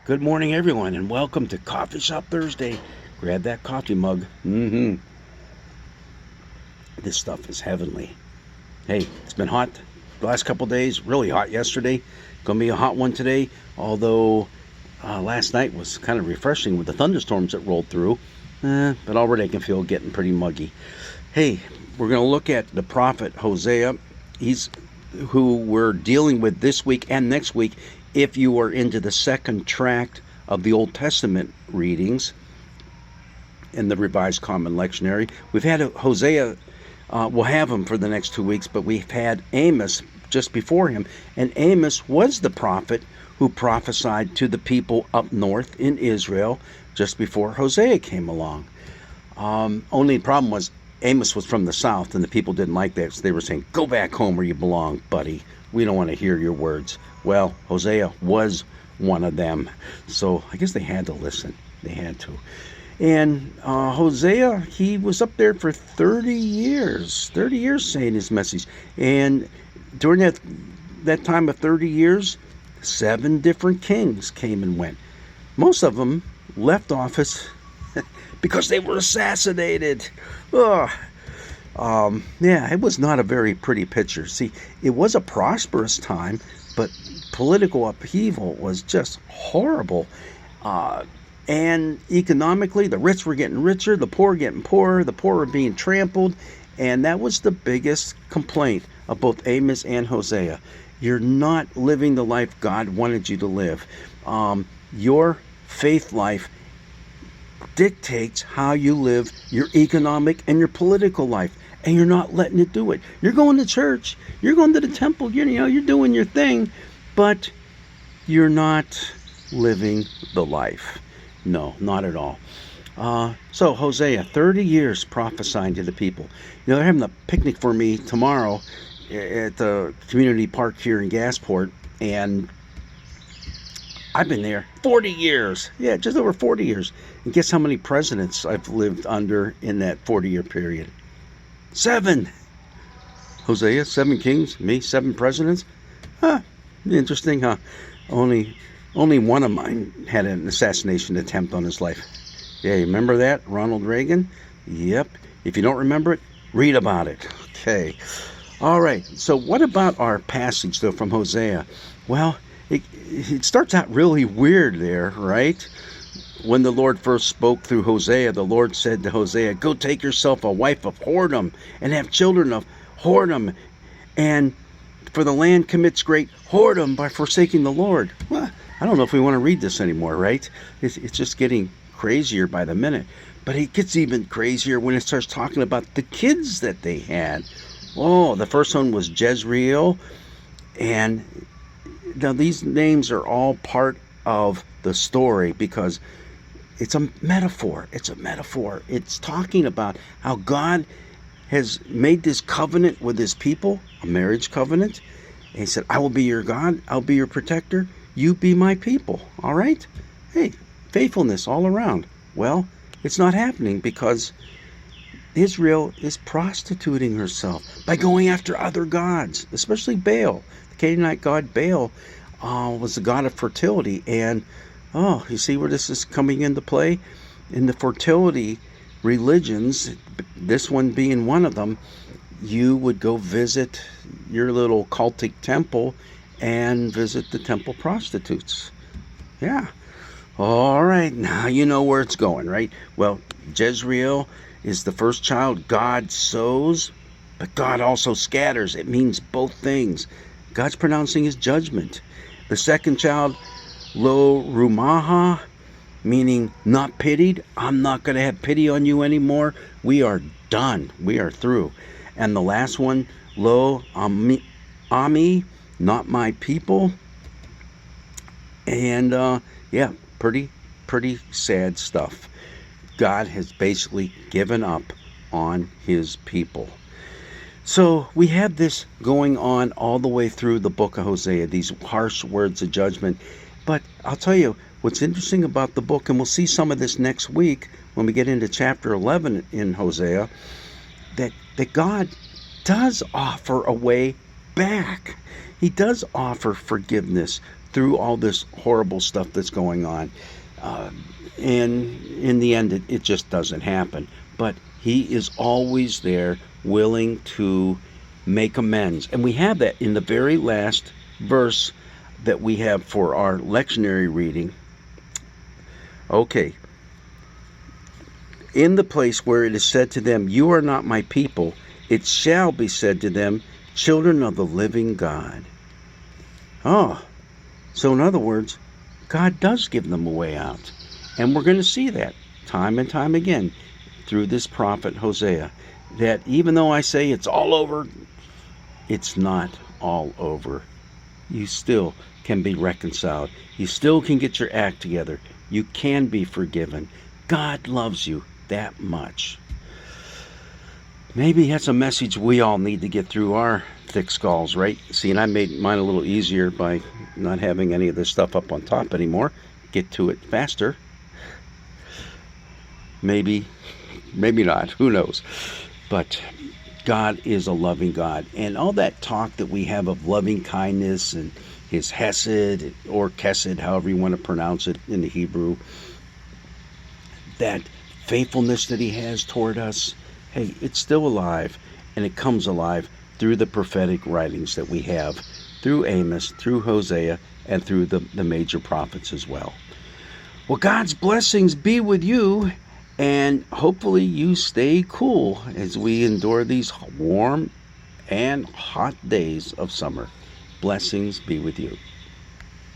Good morning, everyone, and welcome to Coffee Shop Thursday. Grab that coffee mug. This stuff is heavenly. Hey, it's been hot the last couple days, really hot yesterday. Gonna be a hot one today, although last night was kind of refreshing with the thunderstorms that rolled through. But already I can feel it getting pretty muggy. Hey, we're gonna look at the prophet Hosea. He's who we're dealing with this week and next week. If you are into the second tract of the Old Testament readings in the Revised Common Lectionary, we've had Hosea. We'll have him for the next 2 weeks, but we've had Amos just before him, and Amos was the prophet who prophesied to the people up north in Israel just before Hosea came along. Only problem was Amos was from the south, and the people didn't like that, so they were saying, "Go back home where you belong, buddy. We don't want to hear your words." Well, Hosea was one of them, so I guess they had to listen. They had to. And Hosea, he was up there for 30 years saying his message. And during that time of 30 years, 7 different kings came and went. Most of them left office because they were assassinated. Yeah, it was not a very pretty picture. See, it was a prosperous time, but political upheaval was just horrible. And economically, the rich were getting richer, the poor getting poorer, the poor were being trampled. And that was the biggest complaint of both Amos and Hosea. You're not living the life God wanted you to live. Your faith life dictates how you live your economic and your political life, and you're not letting it do it. You're going to church, you're going to the temple, you're doing your thing, but you're not living the life. No, not at all. So Hosea, 30 years prophesying to the people. They're having a picnic for me tomorrow at the community park here in Gasport, and I've been there 40 years. Yeah, just over 40 years. And guess how many presidents I've lived under in that 40-year period? 7. Hosea, 7 kings, me, 7 presidents. Interesting, huh? Only one of mine had an assassination attempt on his life. Yeah, you remember that? Ronald Reagan? Yep. If you don't remember it, read about it. Okay. All right. So what about our passage, though, from Hosea? Well, it starts out really weird there, right? When the Lord first spoke through Hosea, the Lord said to Hosea, "Go take yourself a wife of whoredom and have children of whoredom, and for the land commits great whoredom by forsaking the Lord." Well, I don't know if we want to read this anymore, right? It's just getting crazier by the minute. But it gets even crazier when it starts talking about the kids that they had. Oh, the first one was Jezreel. And now these names are all part of the story because it's a metaphor. It's a metaphor. It's talking about how God has made this covenant with his people, a marriage covenant. And he said, "I will be your God. I'll be your protector. You be my people." All right? Hey, faithfulness all around. Well, it's not happening because Israel is prostituting herself by going after other gods, especially Baal. The Canaanite god Baal was the god of fertility. And, you see where this is coming into play? In the fertility religions, this one being one of them, you would go visit your little cultic temple and visit the temple prostitutes. Yeah. All right, now you know where it's going, right? Well, Jezreel is the first child God sows, but God also scatters. It means both things. God's pronouncing his judgment. The second child, Lo Rumaha, meaning not pitied. I'm not going to have pity on you anymore. We are done. We are through. And the last one, Lo Ami, not my people. And yeah, pretty sad stuff. God has basically given up on his people. So we have this going on all the way through the book of Hosea, these harsh words of judgment. But I'll tell you what's interesting about the book, and we'll see some of this next week when we get into chapter 11 in Hosea, that God does offer a way back. He does offer forgiveness through all this horrible stuff that's going on. Uh, and in the end, it just doesn't happen. But he is always there, willing to make amends. And we have that in the very last verse that we have for our lectionary reading. Okay. In the place where it is said to them, "You are not my people," it shall be said to them, "Children of the living God." Oh, so in other words, God does give them a way out. And we're going to see that time and time again through this prophet Hosea, that even though I say it's all over, it's not all over. You still can be reconciled. You still can get your act together. You can be forgiven. God loves you that much. Maybe that's a message we all need to get through our thick skulls, right? See, and I made mine a little easier by not having any of this stuff up on top anymore. Get to it faster. Maybe not. Who knows? But God is a loving God. And all that talk that we have of loving kindness and his hesed or kesed, however you want to pronounce it in the Hebrew, that faithfulness that he has toward us, hey, it's still alive, and it comes alive through the prophetic writings that we have, through Amos, through Hosea, and through the major prophets as well. Well, God's blessings be with you, and hopefully you stay cool as we endure these warm and hot days of summer. Blessings be with you.